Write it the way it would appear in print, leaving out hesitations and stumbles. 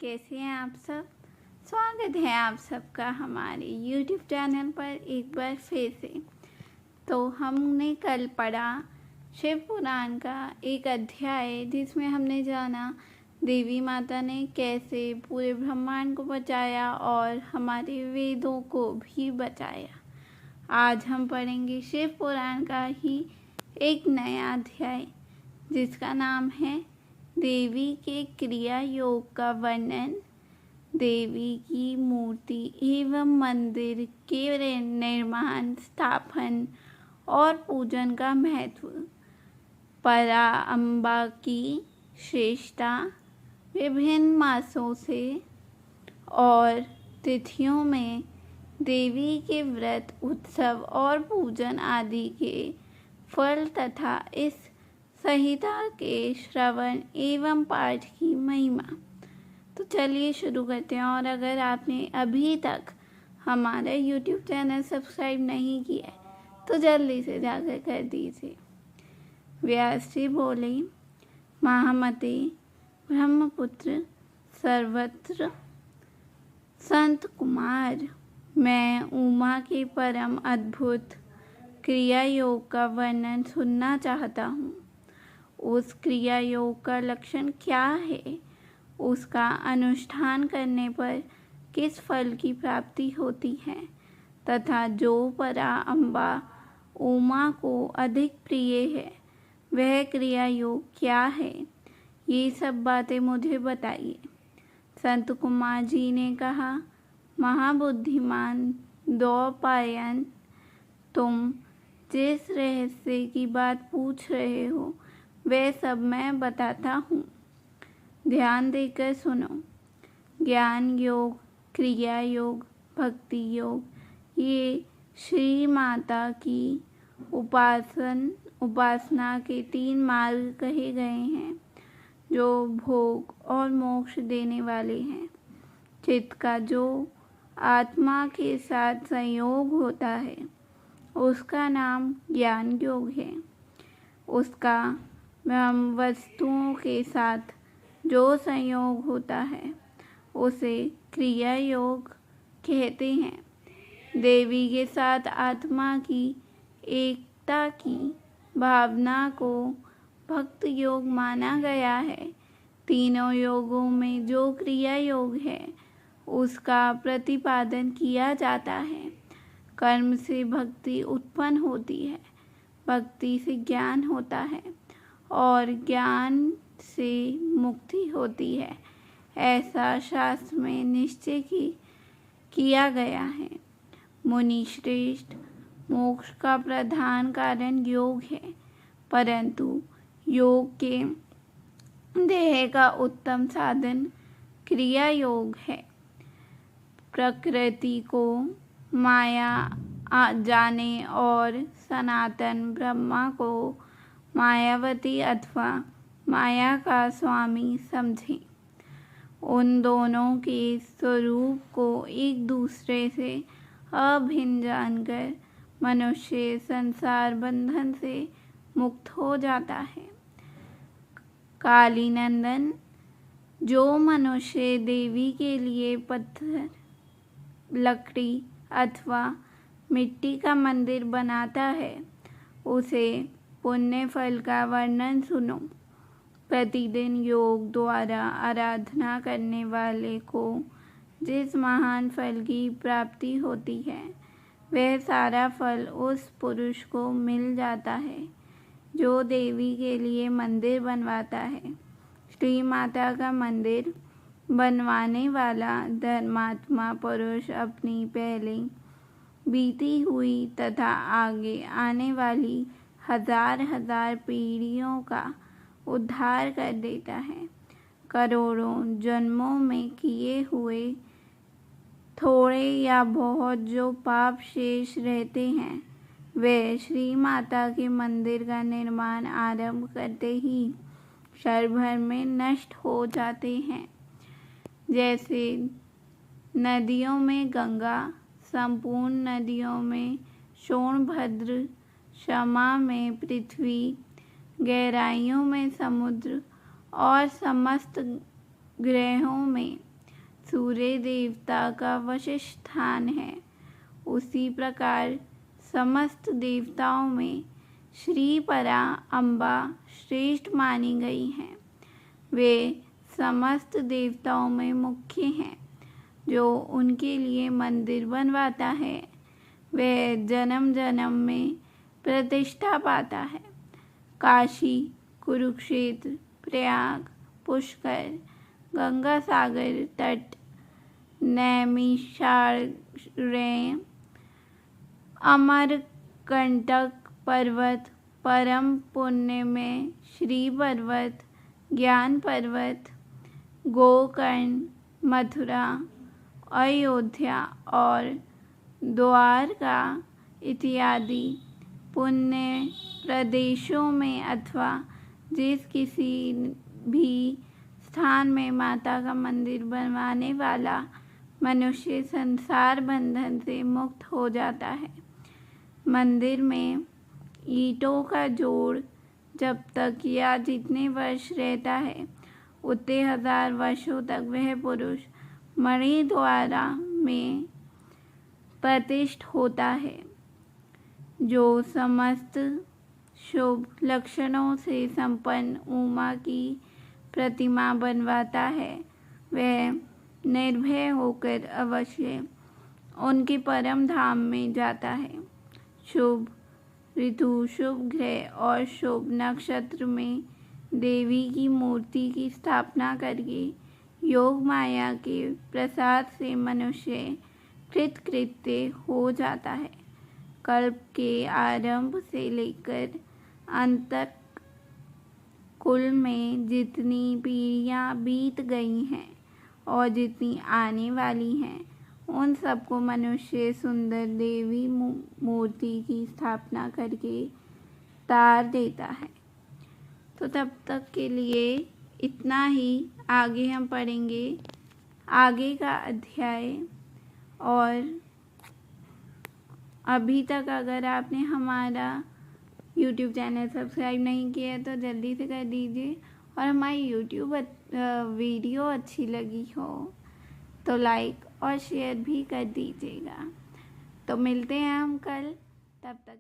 कैसे हैं आप सब। स्वागत है आप सबका हमारे YouTube चैनल पर एक बार फिर से। तो हमने कल पढ़ा शिव पुराण का एक अध्याय जिसमें हमने जाना देवी माता ने कैसे पूरे ब्रह्मांड को बचाया और हमारे वेदों को भी बचाया। आज हम पढ़ेंगे शिव पुराण का ही एक नया अध्याय जिसका नाम है देवी के क्रिया योग का वर्णन। देवी की मूर्ति एवं मंदिर के निर्माण, स्थापन और पूजन का महत्व। परा अम्बा की श्रेष्ठता, विभिन्न मासों से और तिथियों में देवी के व्रत, उत्सव और पूजन आदि के फल तथा इस संहिता के श्रवण एवं पाठ की महिमा। तो चलिए शुरू करते हैं। और अगर आपने अभी तक हमारा YouTube चैनल सब्सक्राइब नहीं किया है तो जल्दी से जाकर कर दीजिए। व्यास जी बोले, महामते ब्रह्मपुत्र सर्वत्र संत कुमार, मैं उमा के परम अद्भुत क्रिया योग का वर्णन सुनना चाहता हूँ। उस क्रिया योग का लक्षण क्या है, उसका अनुष्ठान करने पर किस फल की प्राप्ति होती है तथा जो परा अम्बा उमा को अधिक प्रिय है वह क्रिया योग क्या है, ये सब बातें मुझे बताइए। संत कुमार जी ने कहा, महाबुद्धिमान द्वौपायन, तुम जिस रहस्य की बात पूछ रहे हो वह सब मैं बताता हूँ, ध्यान देकर सुनो। ज्ञान योग, क्रिया योग, भक्ति योग, ये श्री माता की उपासना के 3 मार्ग कहे गए हैं जो भोग और मोक्ष देने वाले हैं। चित्त का जो आत्मा के साथ संयोग होता है उसका नाम ज्ञान योग है। उसका ब्रह्म वस्तुओं के साथ जो संयोग होता है उसे क्रिया योग कहते हैं। देवी के साथ आत्मा की एकता की भावना को भक्त योग माना गया है। तीनों योगों में जो क्रिया योग है उसका प्रतिपादन किया जाता है। कर्म से भक्ति उत्पन्न होती है, भक्ति से ज्ञान होता है और ज्ञान से मुक्ति होती है, ऐसा शास्त्र में निश्चय किया गया है। मुनि श्रेष्ठ, मोक्ष का प्रधान कारण योग है, परंतु योग के देह का उत्तम साधन क्रिया योग है। प्रकृति को माया जाने और सनातन ब्रह्मा को मायावती अथवा माया का स्वामी समझें। उन दोनों के स्वरूप को एक दूसरे से अभिन्न जानकर मनुष्य संसार बंधन से मुक्त हो जाता है। काली नंदन, जो मनुष्य देवी के लिए पत्थर, लकड़ी अथवा मिट्टी का मंदिर बनाता है उसे पुण्य फल का वर्णन सुनो। प्रतिदिन योग द्वारा आराधना करने वाले को जिस महान फल की प्राप्ति होती है वह सारा फल उस पुरुष को मिल जाता है जो देवी के लिए मंदिर बनवाता है। श्री माता का मंदिर बनवाने वाला धर्मात्मा पुरुष अपनी पहले बीती हुई तथा आगे आने वाली हजार पीढ़ियों का उद्धार कर देता है। करोड़ों जन्मों में किए हुए थोड़े या बहुत जो पाप शेष रहते हैं वे श्री माता के मंदिर का निर्माण आरंभ करते ही क्षण भर में नष्ट हो जाते हैं। जैसे नदियों में गंगा, संपूर्ण नदियों में सोनभद्र, क्षमा में पृथ्वी, गहराइयों में समुद्र और समस्त ग्रहों में सूर्य देवता का वशिष्ठ स्थान है, उसी प्रकार समस्त देवताओं में श्री परा अम्बा श्रेष्ठ मानी गई हैं। वे समस्त देवताओं में मुख्य हैं। जो उनके लिए मंदिर बनवाता है वह जन्म जन्म में प्रतिष्ठा पाता है। काशी, कुरुक्षेत्र, प्रयाग, पुष्कर, गंगा सागर तट, नैमिषारण्य, अमरकंटक पर्वत, परम पुण्य में श्री पर्वत, ज्ञान पर्वत, गोकर्ण, मथुरा, अयोध्या और द्वारका इत्यादि पुण्य प्रदेशों में अथवा जिस किसी भी स्थान में माता का मंदिर बनवाने वाला मनुष्य संसार बंधन से मुक्त हो जाता है। मंदिर में ईंटों का जोड़ जब तक या जितने वर्ष रहता है उतने हजार वर्षों तक वह पुरुष मणि द्वारा में प्रतिष्ठ होता है। जो समस्त शुभ लक्षणों से संपन्न उमा की प्रतिमा बनवाता है वह निर्भय होकर अवश्य उनके परम धाम में जाता है। शुभ ऋतु, शुभ ग्रह और शुभ नक्षत्र में देवी की मूर्ति की स्थापना करके योग माया के प्रसाद से मनुष्य कृतकृत्य हो जाता है। कल्प के आरंभ से लेकर अंत तक कुल में जितनी पीढ़ियाँ बीत गई हैं और जितनी आने वाली हैं उन सबको मनुष्य सुंदर देवी मूर्ति की स्थापना करके तार देता है। तो तब तक के लिए इतना ही। आगे हम पढ़ेंगे आगे का अध्याय। और अभी तक अगर आपने हमारा YouTube चैनल सब्सक्राइब नहीं किया है तो जल्दी से कर दीजिए, और हमारी YouTube वीडियो अच्छी लगी हो तो लाइक और शेयर भी कर दीजिएगा। तो मिलते हैं हम कल, तब तक।